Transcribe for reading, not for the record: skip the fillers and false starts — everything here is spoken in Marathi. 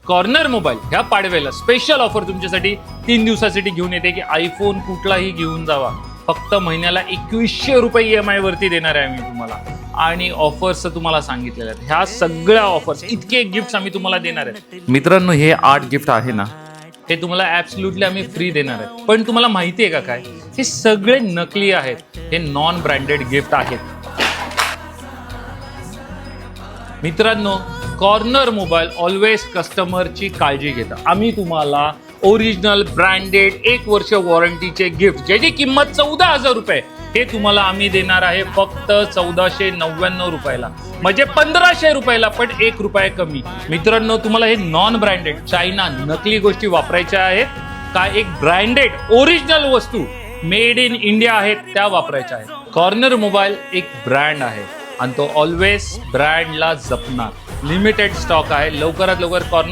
कॉर्नर मोबाईल ह्या पाडव्याला स्पेशल ऑफर तुमच्यासाठी 3 दिवसासाठी घेऊन येते की आयफोन कुठलाही घेऊन जावा, फक्त महिन्याला 2100 रुपये EMI वरती देणार आहे आम्ही तुम्हाला. आणि ऑफर्स तुम्हाला सांगितलेल्या आहेत. ह्या सगळ्या ऑफर्स, इतके गिफ्ट्स आम्ही तुम्हाला देणार आहेत. मित्रांनो, हे 8 गिफ्ट आहे ना, हे तुम्हाला ॲब्सल्युटली आम्ही फ्री देणार आहे. पण तुम्हाला माहिती आहे का काय, हे सगळे नकली आहेत. हे नॉन ब्रँडेड गिफ्ट आहेत. मित्रांनो, कॉर्नर मोबाईल ऑलवेज कस्टमरची काळजी घेता. आम्ही तुम्हाला ओरिजिनल ब्रँडेड 1 वर्ष वॉरंटीचे गिफ्ट ज्याची किंमत 14,000 रुपये, हे तुम्हाला आम्ही देणार आहे फक्त 1499 रुपयाला, म्हणजे 1500 रुपयाला, पण 1 रुपया कमी. मित्रांनो, तुम्हाला हे नॉन ब्रँडेड चायना नकली गोष्टी वापरायच्या आहेत का एक ब्रँडेड ओरिजिनल वस्तू मेड इन इंडिया आहेत त्या वापरायच्या आहेत. कॉर्नर मोबाईल एक ब्रँड आहे आणि तो ऑलवेज ब्रँडला जपणार. लिमिटेड स्टॉक आहे. लवकरात लवकर कॉर्नर